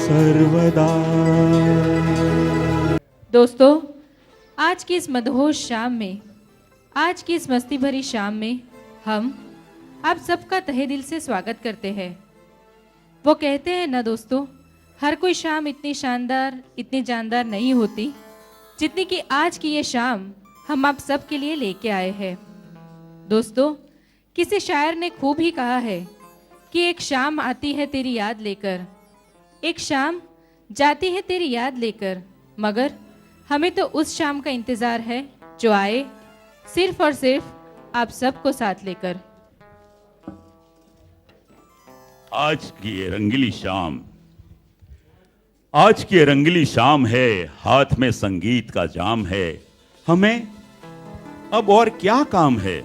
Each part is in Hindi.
सर्वदा। दोस्तों, आज की इस मदहोश शाम में, आज की इस मस्ती भरी शाम में हम आप सबका तहे दिल से स्वागत करते हैं। वो कहते हैं ना दोस्तों, हर कोई शाम इतनी शानदार, इतनी जानदार नहीं होती जितनी कि आज की ये शाम हम आप सब के लिए लेके आए हैं। दोस्तों, किसी शायर ने खूब ही कहा है कि एक शाम आती है तेरी याद लेकर, एक शाम जाती है तेरी याद लेकर, मगर हमें तो उस शाम का इंतजार है जो आए सिर्फ और सिर्फ आप सबको साथ लेकर। आज की ये रंगीली शाम, आज की ये रंगीली शाम है, हाथ में संगीत का जाम है। हमें अब और क्या काम है,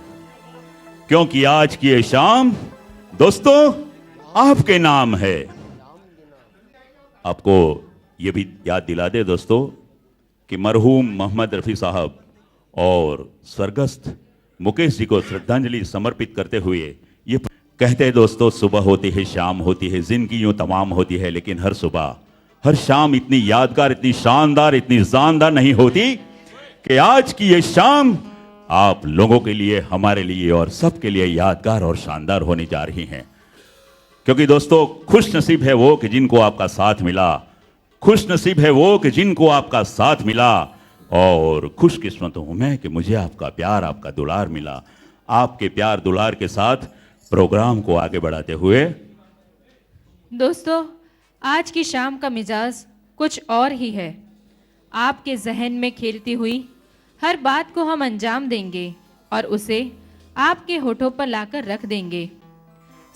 क्योंकि आज की ये शाम दोस्तों आपके नाम है। आपको ये भी याद दिला दे दोस्तों कि मरहूम मोहम्मद रफ़ी साहब और स्वर्गस्थ मुकेश जी को श्रद्धांजलि समर्पित करते हुए ये कहते हैं दोस्तों, सुबह होती है, शाम होती है, जिंदगी यूं तमाम होती है, लेकिन हर सुबह हर शाम इतनी यादगार, इतनी शानदार, इतनी जानदार नहीं होती कि आज की ये शाम आप लोगों के लिए, हमारे लिए और सबके लिए यादगार और शानदार होने जा रही हैं। क्योंकि दोस्तों, खुश नसीब है वो कि जिनको आपका साथ मिला, खुश नसीब है वो कि जिनको आपका साथ मिला, और खुशकिस्मत हूं मैं कि मुझे आपका प्यार, आपका दुलार मिला। आपके प्यार दुलार के साथ प्रोग्राम को आगे बढ़ाते हुए दोस्तों, आज की शाम का मिजाज कुछ और ही है। आपके जहन में खेलती हुई हर बात को हम अंजाम देंगे और उसे आपके होठों पर लाकर रख देंगे।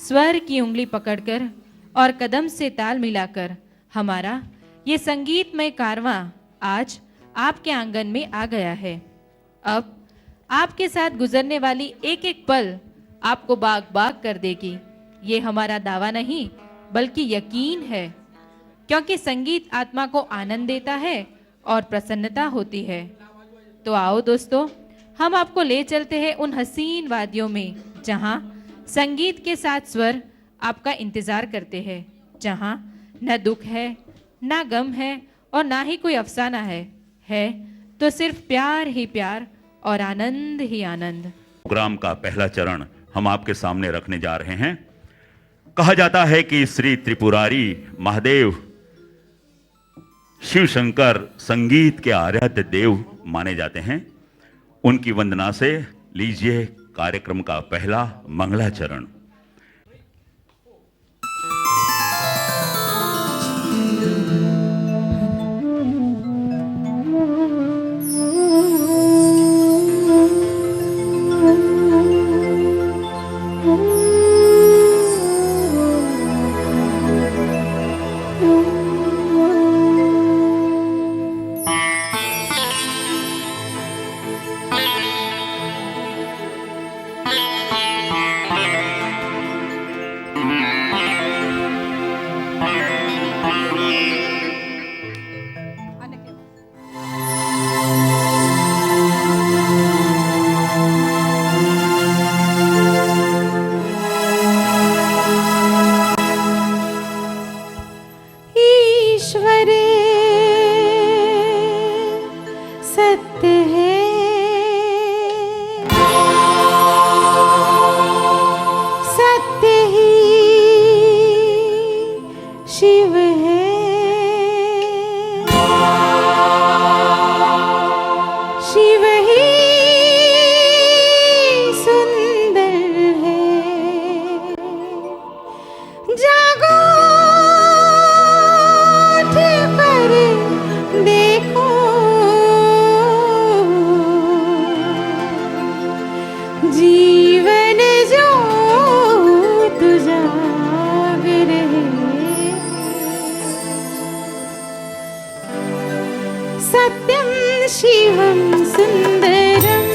स्वर की उंगली पकड़कर और कदम से ताल मिलाकर हमारा ये संगीतमय कारवां आज आपके आंगन में आ गया है। अब आपके साथ गुजरने वाली एक एक पल आपको बाग बाग कर देगी, ये हमारा दावा नहीं बल्कि यकीन है, क्योंकि संगीत आत्मा को आनंद देता है और प्रसन्नता होती है। तो आओ दोस्तों, हम आपको ले चलते हैं उन हसीन वादियों में जहां संगीत के साथ स्वर आपका इंतजार करते हैं, जहां न दुख है, ना गम है और ना ही कोई अफसाना है तो सिर्फ प्यार ही प्यार और आनंद ही आनंद। प्रोग्राम का पहला चरण हम आपके सामने रखने जा रहे हैं। कहा जाता है कि श्री त्रिपुरारी महादेव शिव शंकर संगीत के आराध्य देव माने जाते हैं। उनकी वंदना से लीजिए कार्यक्रम का पहला मंगलाचरण। सत्यं शिवं सुन्दरम्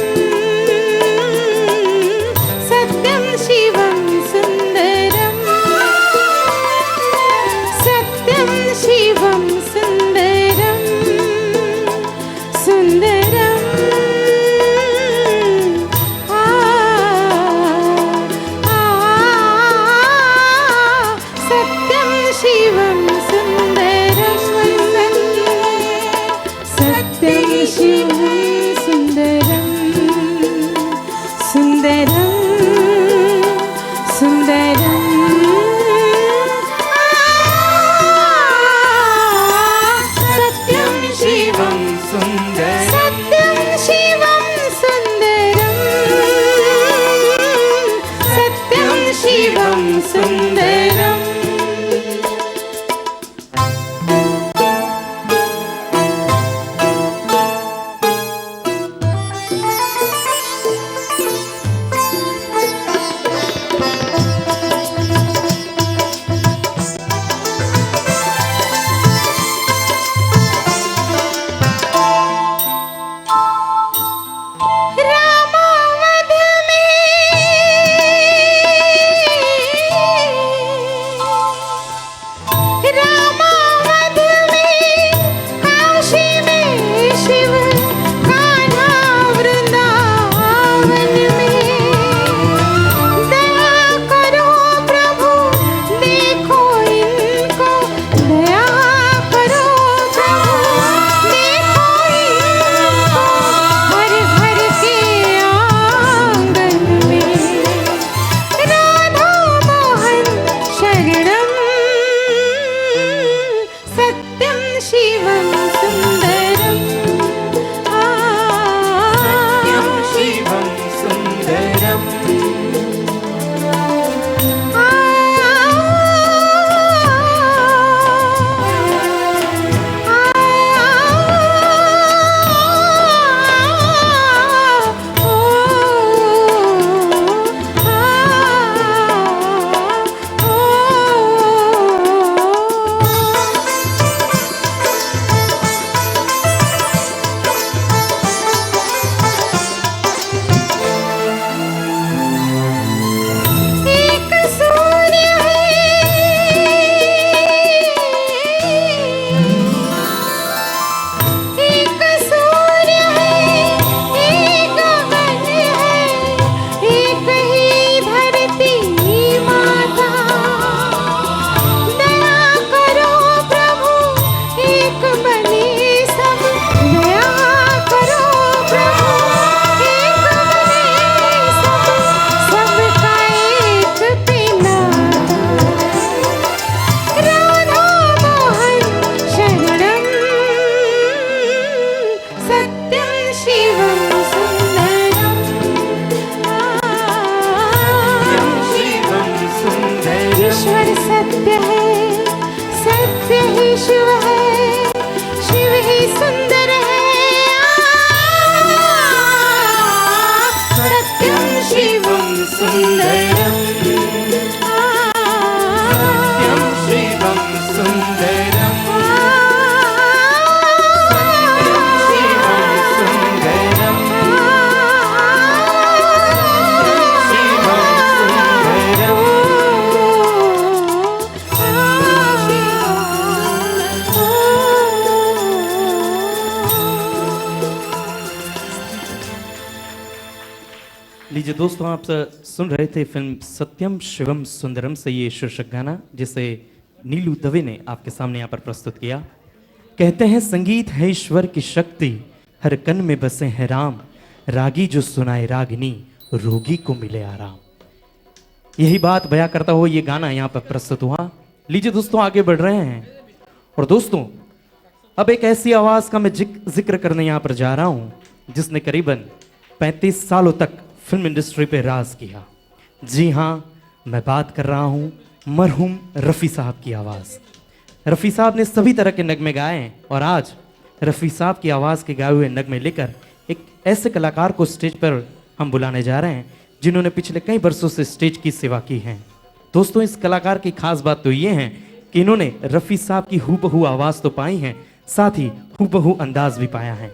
सत्यं शिवं सुन्दरम् सत्यं शिवं सुन्दरम् सुन्दरम् सत्यं शिवं सुन्दरम् सत्यं शिवं सुन्दरम् सुन्दरम् सुन्दरम् सत्यं शिवं सुन्दरम् सत्यं शिवं सुन्दरम् सत्यं शिवं सुन्दरम् लीजिए दोस्तों, आप सुन रहे थे फिल्म सत्यम शिवम सुंदरम से ये शीर्षक गाना, जिसे नीलू दवे ने आपके सामने यहाँ पर प्रस्तुत किया। कहते हैं संगीत है ईश्वर की शक्ति, हर कन में बसे हैं राम, रागी जो सुनाए रागिनी, रोगी को मिले आराम। यही बात बयां करता हुआ ये गाना यहाँ पर प्रस्तुत हुआ। लीजिए दोस्तों, आगे बढ़ रहे हैं। और दोस्तों, अब एक ऐसी आवाज का मैं जिक्र करने यहाँ पर जा रहा हूँ जिसने करीबन 35 सालों तक फिल्म इंडस्ट्री पे राज किया। जी हाँ, मैं बात कर रहा हूँ मरहूम रफ़ी साहब की आवाज़। रफ़ी साहब ने सभी तरह के नगमे गाए हैं और आज रफ़ी साहब की आवाज़ के गाए हुए नगमे लेकर एक ऐसे कलाकार को स्टेज पर हम बुलाने जा रहे हैं जिन्होंने पिछले कई वर्षों से स्टेज की सेवा की है। दोस्तों, इस कलाकार की खास बात तो ये है कि इन्होंने रफ़ी साहब की हूबहू आवाज़ तो पाई है, साथ ही हूबहू अंदाज भी पाया है।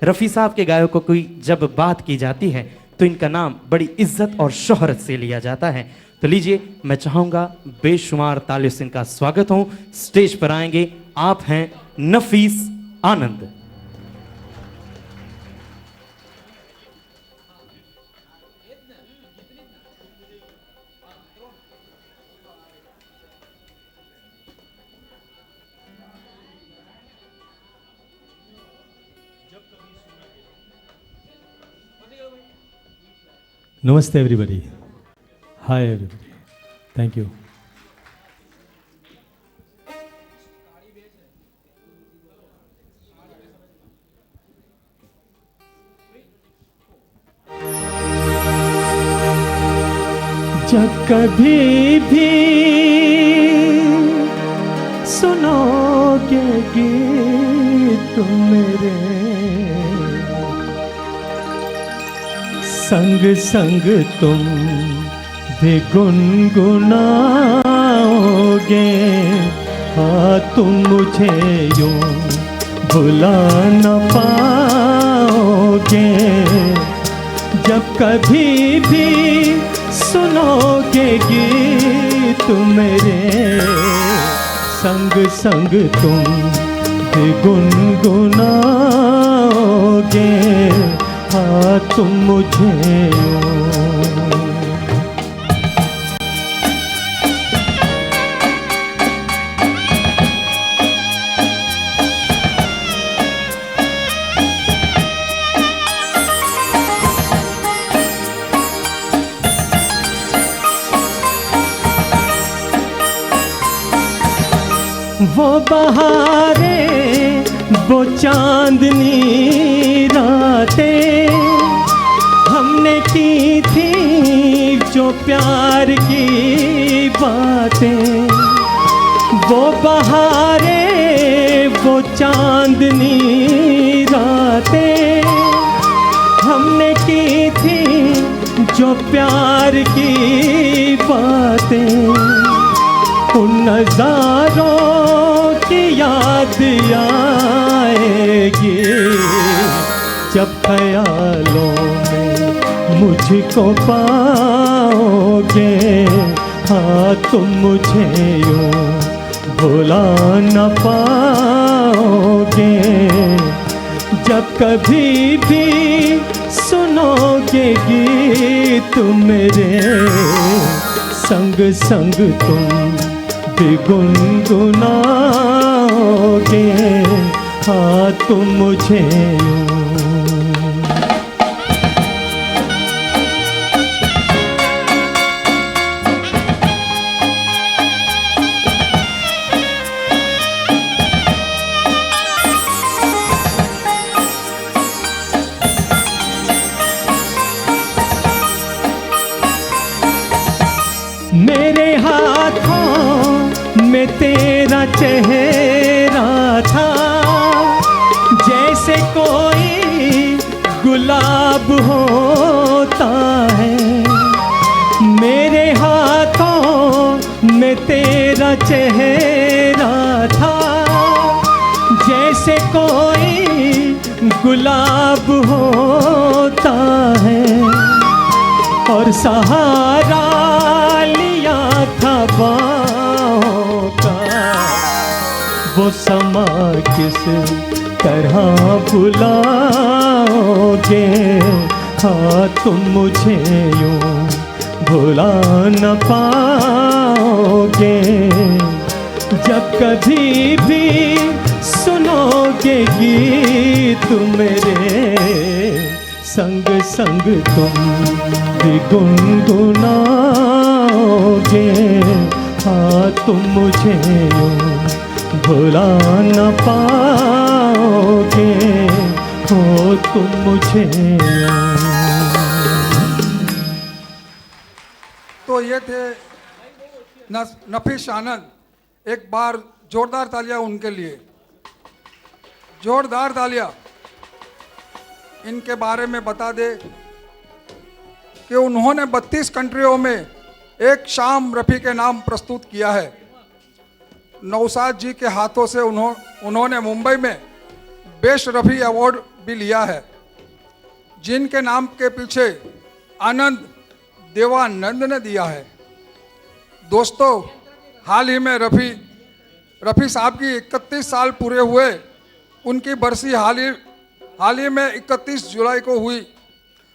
रफ़ी साहब के गायकों की जब बात की जाती है तो इनका नाम बड़ी इज्जत और शोहरत से लिया जाता है। तो लीजिए, मैं चाहूँगा बेशुमार तालियों से इनका स्वागत हो। स्टेज पर आएंगे, आप हैं नफीस आनंद। Namaste everybody. Hi everybody. Thank you. जब कभी भी सुनोगे गीत मेरे, संग संग तुम भी गुनगुनाओगे। हाँ, तुम मुझे यूं भुला न पाओगे। जब कभी भी सुनोगे गीत मेरे, संग संग तुम भी गुनगुनाओगे। हाँ, तुम मुझे वो बहारें, वो चांदनी रातें हमने की थी जो प्यार की बातें। वो बहारें, वो चांदनी रातें हमने की थी जो प्यार की बातें। उन नज़ारों की याद आएगी जब ख्यालों में मुझको पाओगे। हाँ, तुम मुझे यूं भुला न पाओगे। जब कभी भी सुनोगे गीत मेरे, संग संग तुम भी गुनगुनाओगे। हाँ, तुम मुझे यूं मेरे हाथों में तेरा चेहरा था, जैसे कोई गुलाब होता है। मेरे हाथों में तेरा चेहरा था, जैसे कोई गुलाब होता है। और सहारा लिया था बाहों का, वो समा किस तरह भुलाओगे। हाँ, तुम मुझे यूं भुला न पाओगे। जब कभी भी सुनोगे गीत मेरे, संग संग तुम भी गुनगुनाओगे। हाँ, तुम मुझे यूं भुला न पाओगे। हो, तुम मुझे यूं। तो ये थे नफीस आनंद। एक बार जोरदार तालियां उनके लिए, जोरदार तालियां। इनके बारे में बता दे कि उन्होंने 32 कंट्रियों में एक शाम रफ़ी के नाम प्रस्तुत किया है। नौशाद जी के हाथों से उन्होंने मुंबई में बेस्ट रफ़ी अवार्ड भी लिया है, जिनके नाम के पीछे आनंद देवानंद ने दिया है। दोस्तों, हाल ही में रफ़ी साहब की 31 साल पूरे हुए। उनकी बरसी हाल ही में 31 जुलाई को हुई।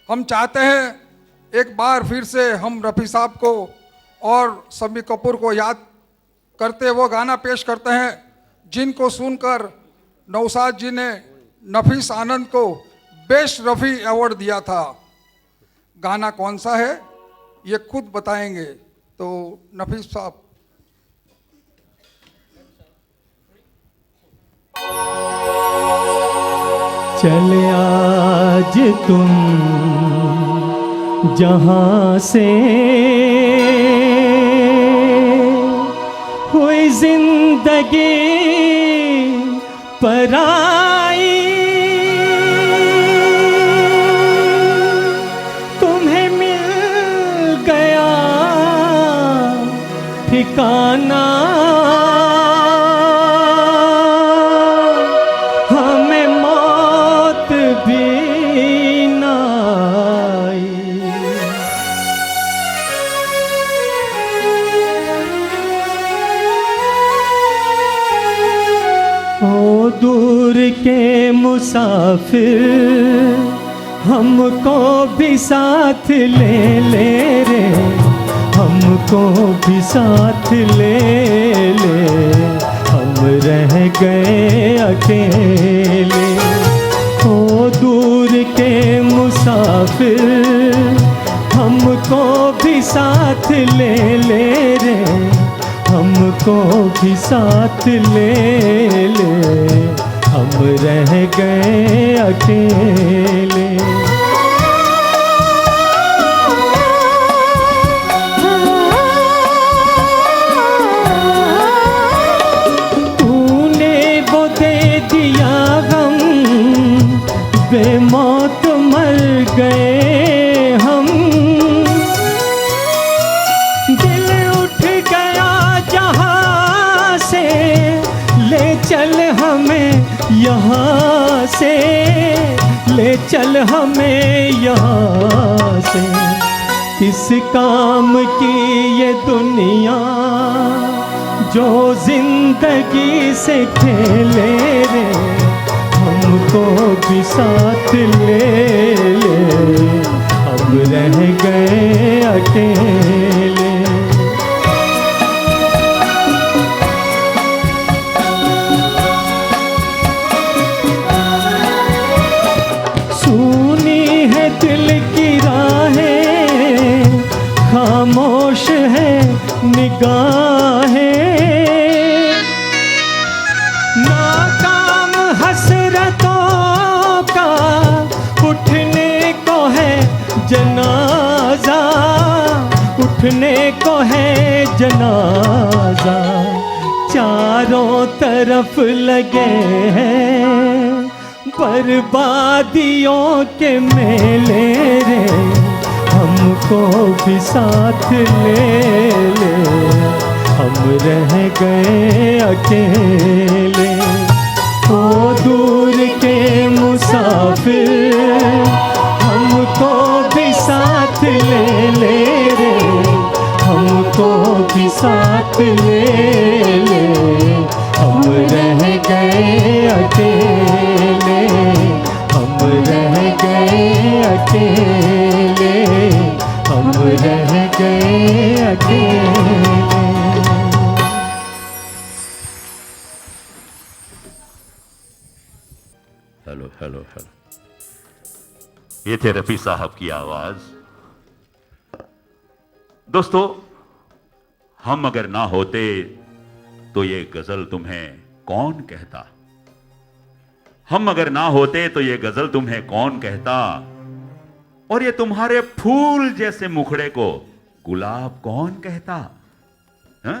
हम चाहते हैं एक बार फिर से हम रफ़ी साहब को और शम्मी कपूर को याद करते वो गाना पेश करते हैं, जिनको सुनकर नौशाद जी ने नफीस आनंद को बेस्ट रफ़ी अवार्ड दिया था। गाना कौन सा है ये खुद बताएंगे। तो नफीस साहब। चले आज तुम जहां से हुई जिंदगी पराई, तुम्हें मिल गया ठिकाना, हमें मौत भी ना आई। ओ दूर के मुसाफिर हमको भी साथ ले ले रे, हमको भी साथ ले ले, हम रह गए अकेले। ओ दूर के मुसाफिर हमको भी साथ ले ले रे, हमको भी साथ ले ले, हम रह गए अकेले। तूने वो दे दिया गम, बेमौत मर गए हम, दिल उठ गया जहां से, ले चल हमें यहाँ से, ले चल हमें यहाँ से। किस काम की ये दुनिया जो जिंदगी से खेले रे, हमको भी साथ ले ले, अब रह गए अकेले। सुनी है दिल की राहें, खामोश है निगाहें, नाकाम हसरतों का उठने को है जनाजा, उठने को है जनाजा। चारों तरफ लगे हैं बर्बादियों के मेले रे, हमको भी साथ ले ले, हम रह गए अकेले। ओ दूर के मुसाफिर हमको भी साथ ले ले रे, हमको भी साथ ले ले, हम रह गए अकेले, हम रह गए अकेले, हम रह गए अकेले। हेलो हेलो हेलो, ये थे रफी साहब की आवाज। दोस्तों, हम अगर ना होते तो ये गजल तुम्हें कौन कहता, हम अगर ना होते तो ये गजल तुम्हें कौन कहता, और ये तुम्हारे फूल जैसे मुखड़े को गुलाब कौन कहता। हा?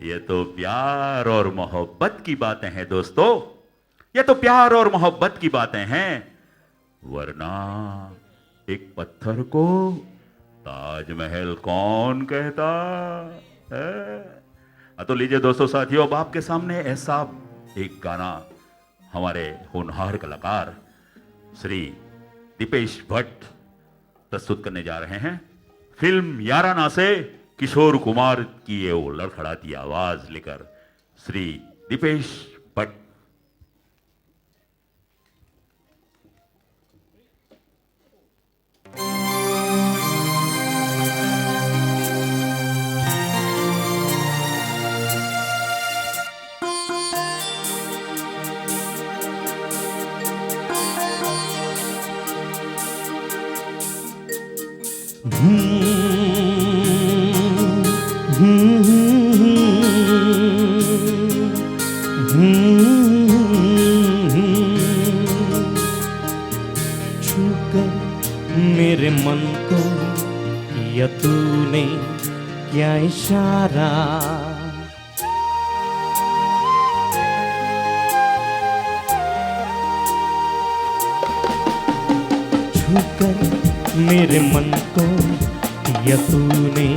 ये तो प्यार और मोहब्बत की बातें हैं दोस्तों, ये तो प्यार और मोहब्बत की बातें हैं, वरना एक पत्थर को ताजमहल कौन कहता है? तो लीजिए दोस्तों साथियों, अब आपके सामने ऐसा एक गाना हमारे होनहार कलाकार श्री दीपेश भट्ट प्रस्तुत करने जा रहे हैं। फिल्म याराना से किशोर कुमार की ये वो लड़खड़ाती आवाज लेकर श्री दीपेश भट्ट। छूकर मेरे मन को किया तूने क्या इशारा, छूकर मेरे मन को किया तूने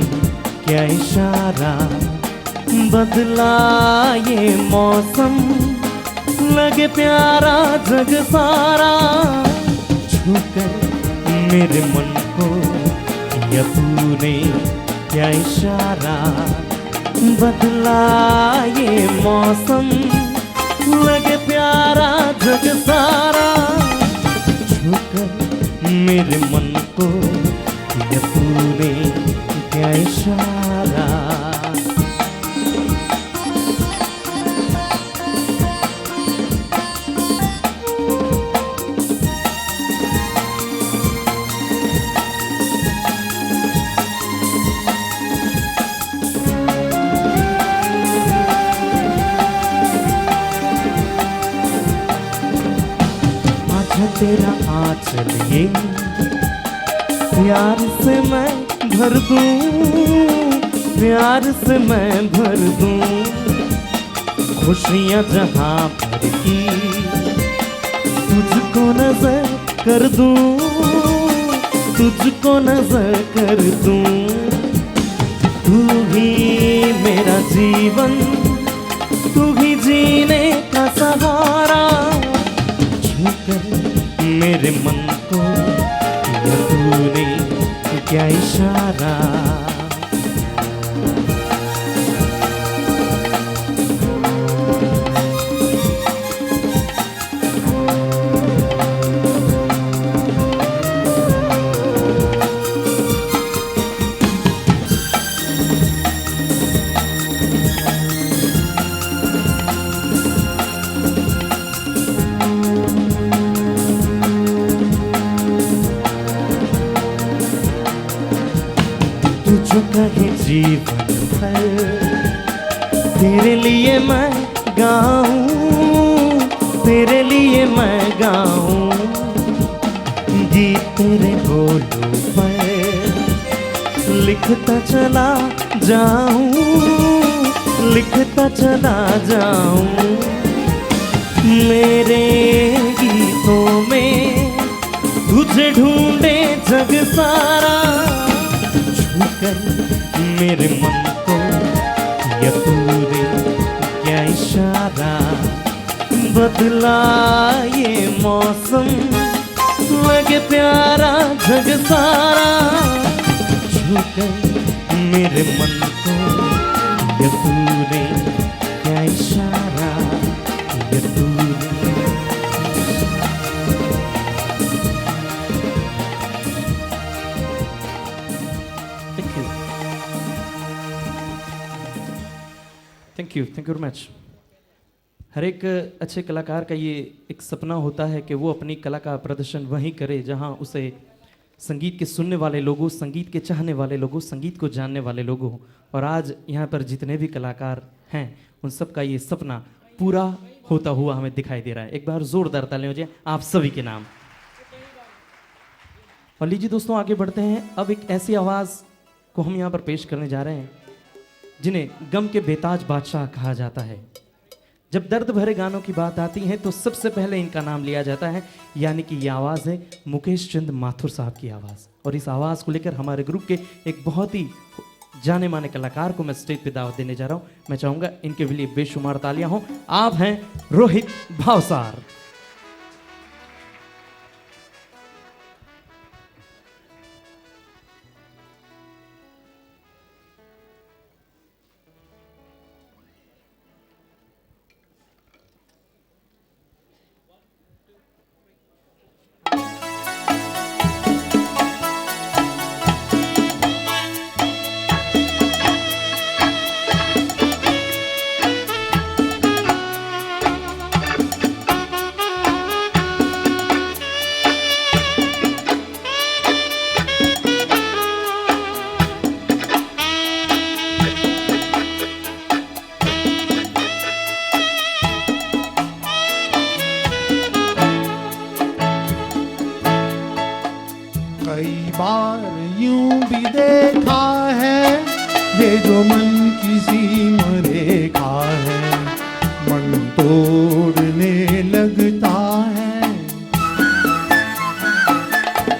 क्या इशारा, बदला ये मौसम लगे प्यारा जग सारा, छूकर मेरे मन को किया तूने क्या इशारा, बदला ये मौसम लगे प्यारा जग सारा, छूकर मेरे मन को किया तूने क्या इशारा। तेरा आंचल ये प्यार से मैं भर दूं, प्यार से मैं भर दूं, खुशियां जहां भर की तुझको नजर कर दूं, तुझको नजर कर दूं, तू ही मेरा जीवन, तू ही जीने का सहारा, छूकर मेरे मन को किया तूने क्या इशारा। जो कहे जीवन भर तेरे लिए मैं गाऊं, तेरे लिए मैं गाऊं, गीत तेरे बोलों पर लिखता चला जाऊं, लिखता चला जाऊं, मेरे गीतों में तुझे ढूंढे जग सारा, मेरे मन को किया तूने क्या इशारा, बदला ये मौसम लगे प्यारा जग सारा, छूकर मेरे मन को किया तूने क्या इशारा, किया तूने। Thank you very much. हर एक अच्छे कलाकार का ये एक सपना होता है कि वो अपनी कला का प्रदर्शन वहीं करे जहां उसे संगीत के सुनने वाले लोगों, संगीत के चाहने वाले लोगों, संगीत को जानने वाले लोगों। और आज यहाँ पर जितने भी कलाकार हैं उन सब का ये सपना पूरा होता हुआ हमें दिखाई दे रहा है। एक बार जोरदार तालियां हो जाए आप सभी के नाम। और लीजिए दोस्तों आगे बढ़ते हैं। अब एक ऐसी आवाज़ को हम यहाँ पर पेश करने जा रहे हैं जिन्हें गम के बेताज बादशाह कहा जाता है। जब दर्द भरे गानों की बात आती है तो सबसे पहले इनका नाम लिया जाता है, यानी कि ये आवाज़ है मुकेश चंद माथुर साहब की आवाज़। और इस आवाज़ को लेकर हमारे ग्रुप के एक बहुत ही जाने माने कलाकार को मैं स्टेज पे दावत देने जा रहा हूं। मैं चाहूंगा इनके लिए बेशुमार तालियां हो। आप हैं रोहित भावसार। कई बार यूं भी देखा है ये जो मन किसी मरेखा है, मन तोड़ने लगता है।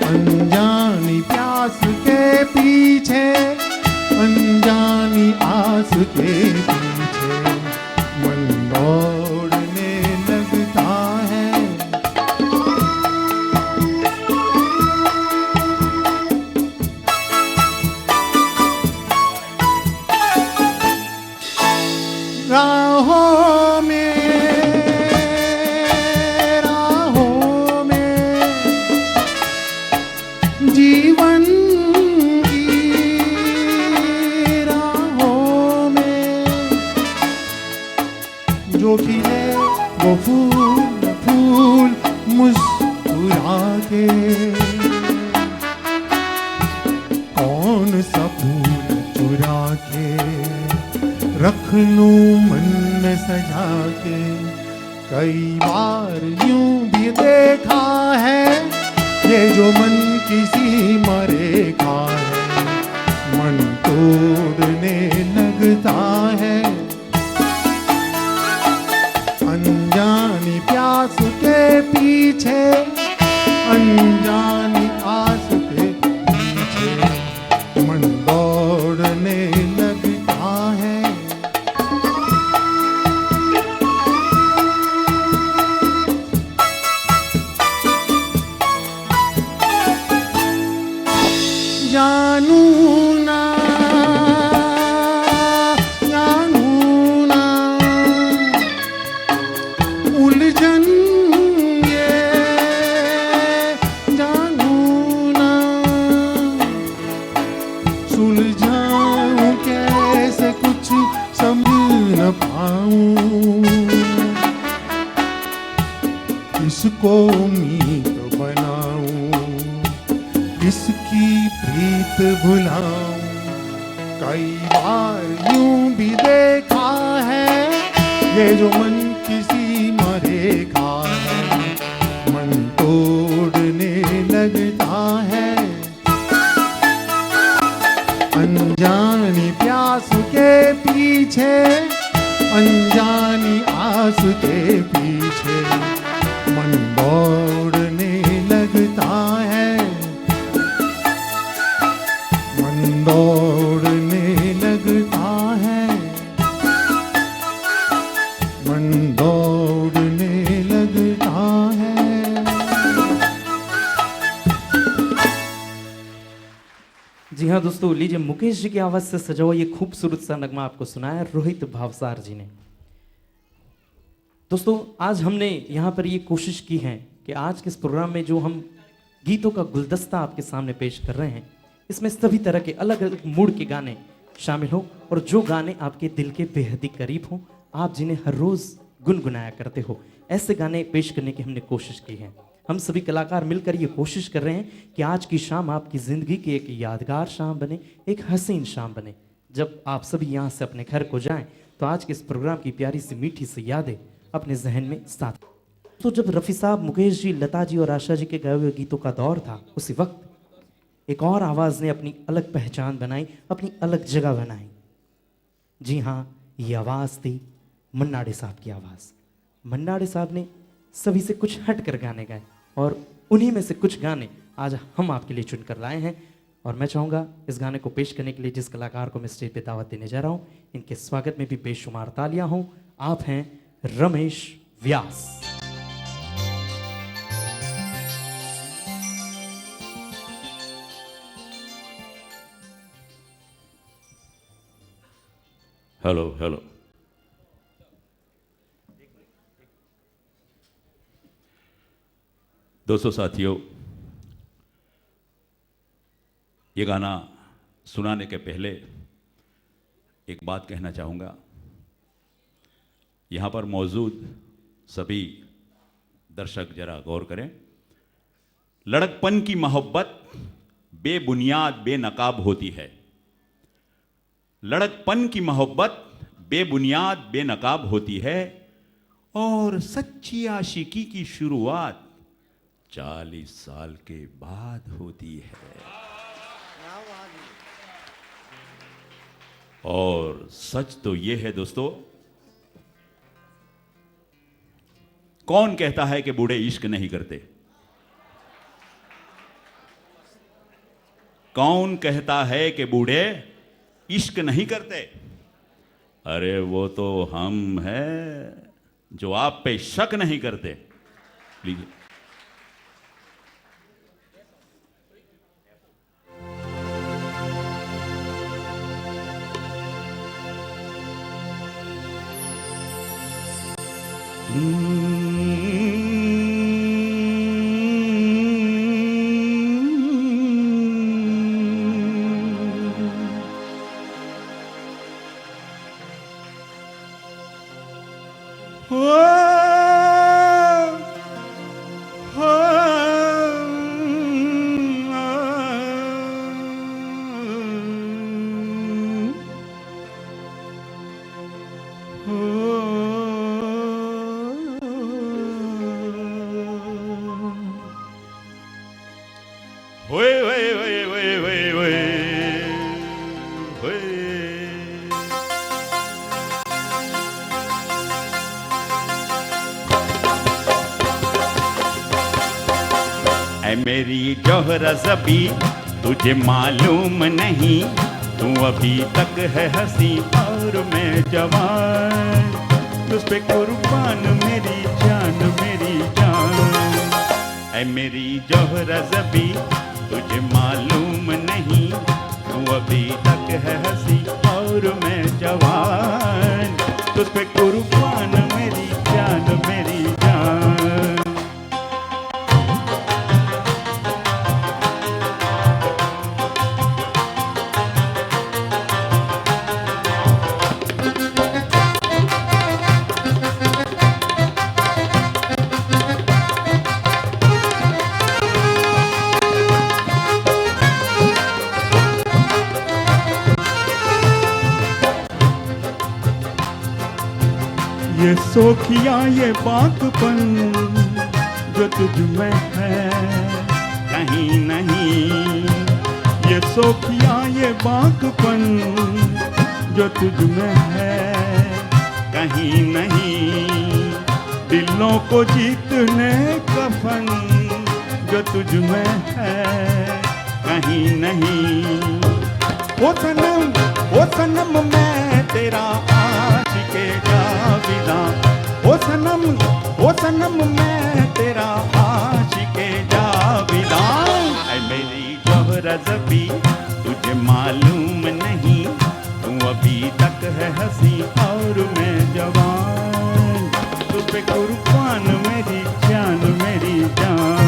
अनजानी प्यास के पीछे, अनजानी आस के पीछे मन दौड़ने लगता है। राहों में जीवन की राहों में जो खिले वो फूल फूल मुस्कुरा के, कौन सा फूल चुरा के रख लूं मन में सजा के। कई बार यूं भी देखा है ये जो मन किसी मरेखा है, मन तोड़ने लगता है। अनजानी प्यास के पीछे, अनजानी आस के पीछे मन दौड़ने लगता है। जानू ना, जानू ना उलझन ये, जानू ना सुलझाऊं कैसे कुछ समझ न पाऊं। किसको मीत बनाऊं, किसकी प्रीत भुलाऊं। कई बार यूं भी देखा है ये जो मन किसी मरेखा है, मन तोड़ने लगता है। अनजानी प्यास के पीछे, अनजानी आस के पीछे मन दौड़ने लगता है। मन दौड़ने लगता है, मन दौड़ने लगता है। जी हाँ दोस्तों, लीजिए मुकेश जी की आवाज से सजा हुआ ये खूबसूरत सा नगमा आपको सुनाया रोहित भावसार जी ने। दोस्तों आज हमने यहाँ पर ये कोशिश की है कि आज के इस प्रोग्राम में जो हम गीतों का गुलदस्ता आपके सामने पेश कर रहे हैं, इसमें सभी तरह के अलग अलग मूड के गाने शामिल हो और जो गाने आपके दिल के बेहद ही करीब हो, आप जिन्हें हर रोज गुनगुनाया करते हो, ऐसे गाने पेश करने की हमने कोशिश की है। हम सभी कलाकार मिलकर ये कोशिश कर रहे हैं कि आज की शाम आपकी ज़िंदगी की एक यादगार शाम बने, एक हसीन शाम बने। जब आप सभी यहाँ से अपने घर को जाएं तो आज के इस प्रोग्राम की प्यारी सी मीठी सी यादें अपने जहन में साथ। तो जब रफ़ी साहब, मुकेश जी, लता जी और आशा जी के गाए हुए गीतों का दौर था, उसी वक्त एक और आवाज़ ने अपनी अलग पहचान बनाई, अपनी अलग जगह बनाई। जी हाँ, ये आवाज़ थी मन्ना डे साहब की आवाज़। मन्ना डे साहब ने सभी से कुछ हट कर गाने गाए और उन्हीं में से कुछ गाने आज हम आपके लिए चुनकर लाए हैं। और मैं चाहूँगा इस गाने को पेश करने के लिए जिस कलाकार को मैं स्टेज पे दावत देने जा रहा हूँ, इनके स्वागत में भी बेशुमार तालियां हों। आप हैं रमेश व्यास। Hello hello. दोस्तों साथियों, ये गाना सुनाने के पहले एक बात कहना चाहूँगा। यहाँ पर मौजूद सभी दर्शक जरा गौर करें। लड़कपन की मोहब्बत बेबुनियाद बेनकाब होती है। लड़कपन की मोहब्बत बेबुनियाद बेनकाब होती है और सच्ची आशिकी की शुरुआत 40 साल के बाद होती है। और सच तो यह है दोस्तों, कौन कहता है कि बूढ़े इश्क नहीं करते? कौन कहता है कि बूढ़े इश्क नहीं करते? अरे वो तो हम हैं जो आप पे शक नहीं करते। लीजिए। मेरी जोहरा ज़बी तुझे मालूम नहीं, तू अभी तक है हंसी और मैं जवान, तुझ पे कुर्बान मेरी जान मेरी जान। ऐ मेरी जोहरा ज़बी तुझे मालूम नहीं, तू अभी तक है हंसी और मैं जवान, तुझ पे कुर्बान मेरी जान मेरी जान। ये सोखिया ये बातपन जो तुझ में है कहीं नहीं, ये सोखिया ये बातपन जो तुझ में है कहीं नहीं, दिलों को जीतने का फन जो तुझ में है कहीं नहीं। ओ सनम मैं तेरा आशिके जाविदा, ओ सनम मैं तेरा आशिके जाविदा। ऐ मेरी जोहरा ज़बी तुझे मालूम नहीं, तू अभी तक है हंसी और मैं जवान, तुझ पे कुर्बान मेरी जान मेरी जान।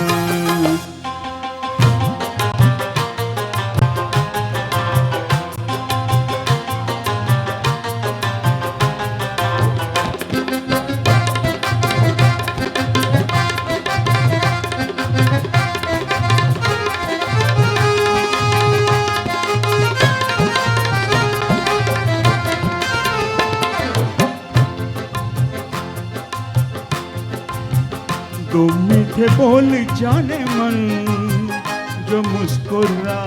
दो मीठे बोल जाने मन जो मुस्कुरा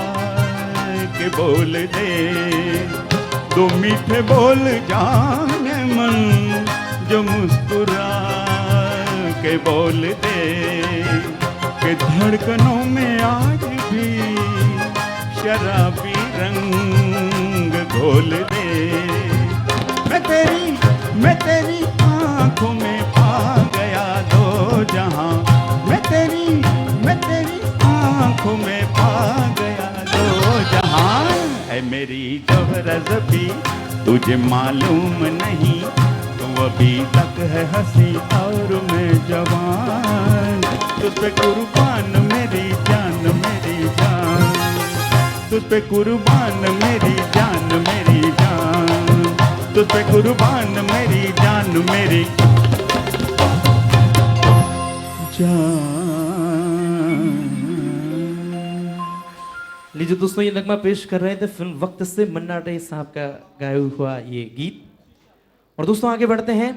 के बोल दे, दो मीठे बोल जाने मन जो मुस्कुरा के बोल दे, कि धड़कनों में आज भी शराबी रंग घोल दे। मैं तेरी आंखों में पा गया दो जहां, मैं तेरी आंखों में पा गया दो जहां। ऐ मेरी जोहरज़बी तुझे मालूम नहीं, तू अभी तक है हंसी और मैं जवान। तुझ पे कुर्बान मेरी जान मेरी जान, तुझ पे कुर्बान मेरी जान मेरी जान, तुझ पे कुर्बान मेरी जान मेरी जान। लीजिए दोस्तों, ये नगमा पेश कर रहे थे फिल्म वक्त से मन्ना डे साहब का गाया हुआ ये गीत। और दोस्तों आगे बढ़ते हैं।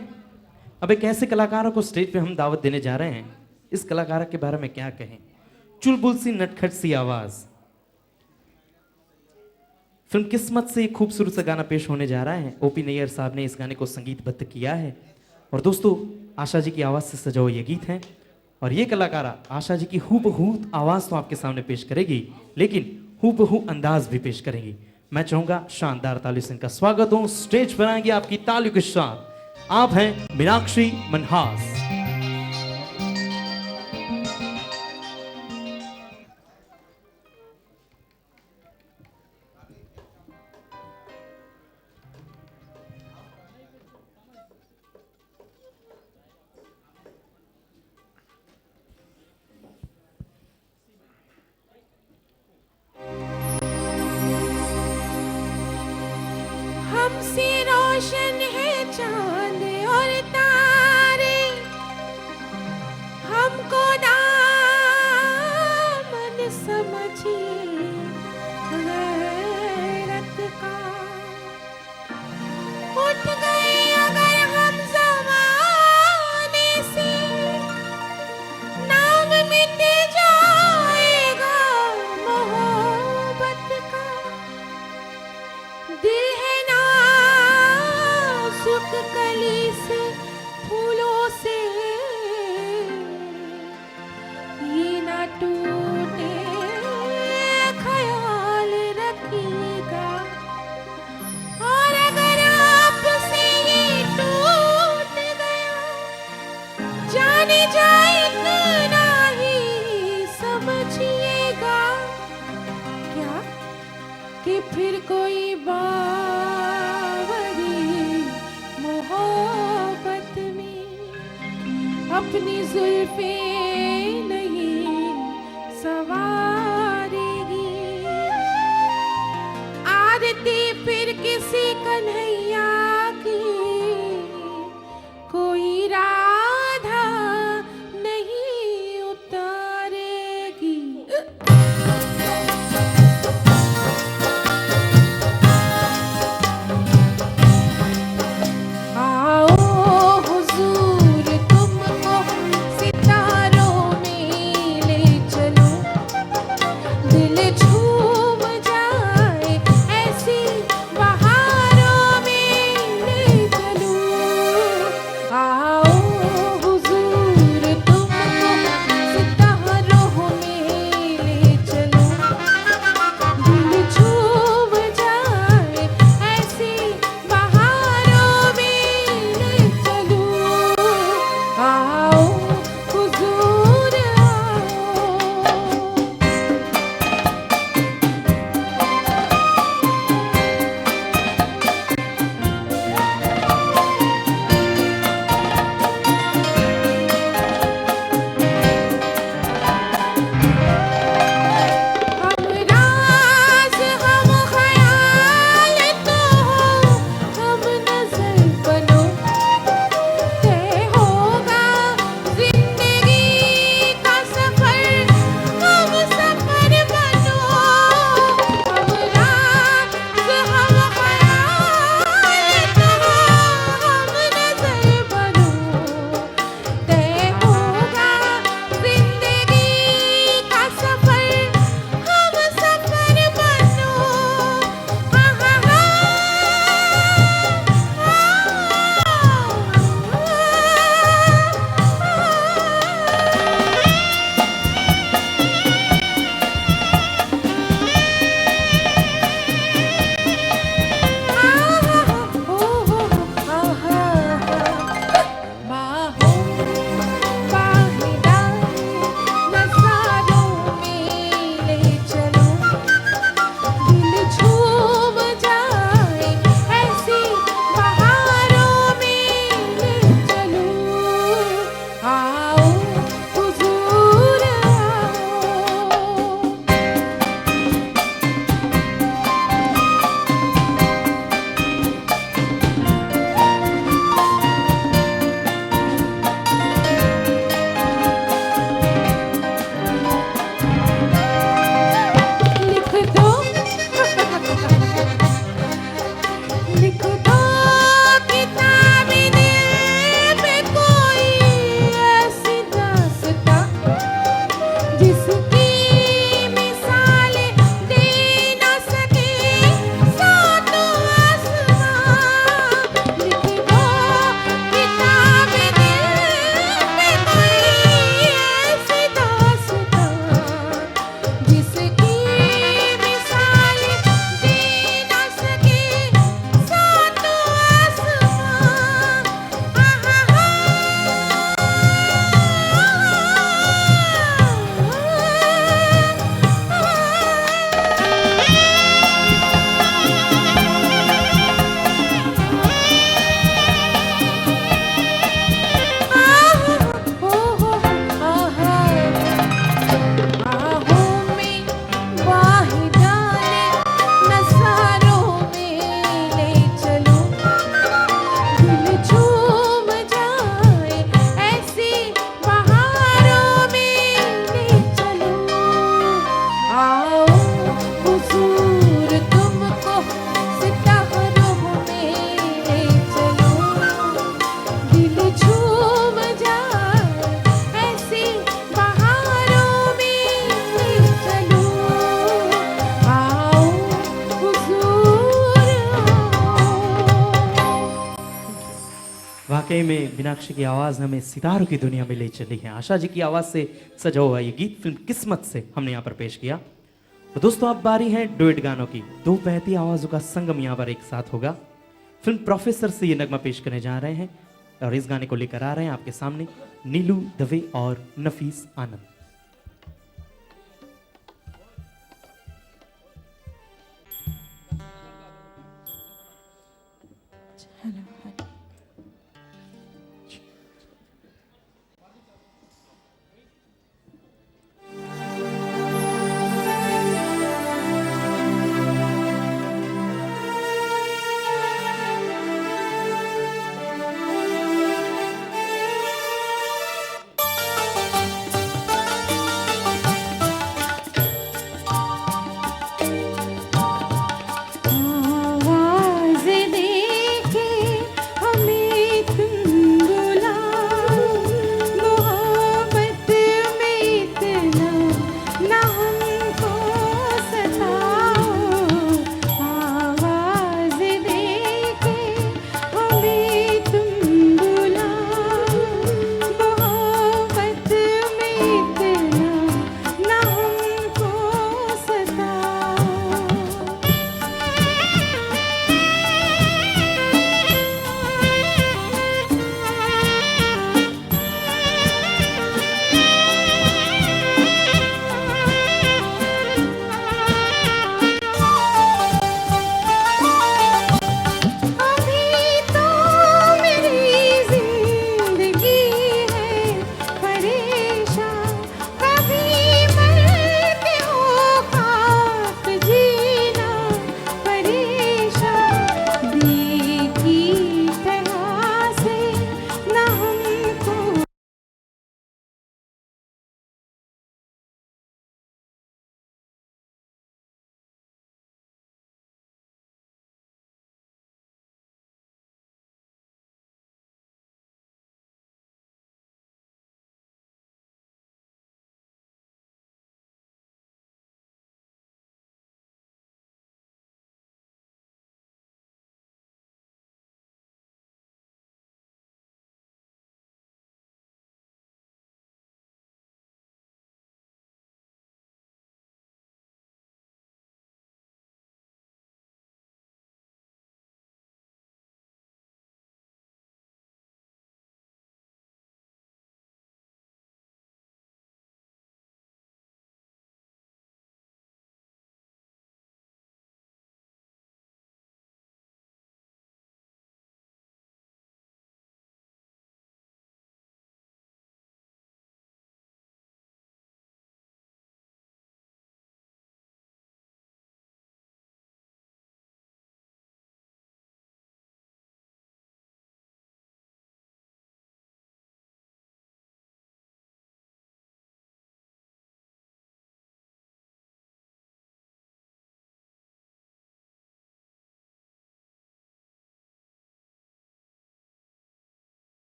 अब एक ऐसे कलाकारों को स्टेज पे हम दावत देने जा रहे हैं। इस कलाकार के बारे में क्या कहें, चुलबुल सी नटखट सी आवाज। फिल्म किस्मत से एक खूबसूरत सा गाना पेश होने जा रहा है। ओपी नैयर साहब ने इस गाने को संगीतबद्ध किया है। और दोस्तों आशा जी की आवाज से सजा हुआ ये गीत है। और ये कलाकारा आशा जी की हूबहू आवाज तो आपके सामने पेश करेगी, लेकिन हूबहू अंदाज भी पेश करेंगी। मैं चाहूंगा शानदार ताली से इनका स्वागत हो। स्टेज पर आएंगे आपकी तालियों के साथ। आप हैं मीनाक्षी मनहास। हमसे रोशन है चांद और तारे, हमको दामन समझिए गैरत का। उठ गए अगर हम ज़माने से, नाम मिट जाएगा मोहब्बत का। दिल है नाजुक कली से फूलों से, ये ना टूटे ख्याल रखिएगा। और अगर आपसे ये टूट गया, जाने जाए इतना ही समझिएगा। क्या कि फिर कोई बावरी मोहब्बत में अपनी जुल्फे नहीं सवारेगी। आरती फिर किसी कन्हैया की कोई राधा नहीं उतारेगी। आओ हुजूर तुमको सितारों में ले चलो, दिल झूम जाए ऐसी बहारों मीनाक्षी की आवाज़ हमें सितारों की दुनिया में ले चली है। आशा जी की आवाज़ से सजा हुआ ये गीत फिल्म किस्मत से हमने यहाँ पर पेश किया। तो दोस्तों अब बारी है डुएट गानों की। दो बहती आवाज़ों का संगम यहाँ पर एक साथ होगा। फिल्म प्रोफेसर से ये नगमा पेश करने जा रहे हैं और इस गाने को लेकर आ रहे हैं आपके सामने नीलू दवे और नफीस आनंद।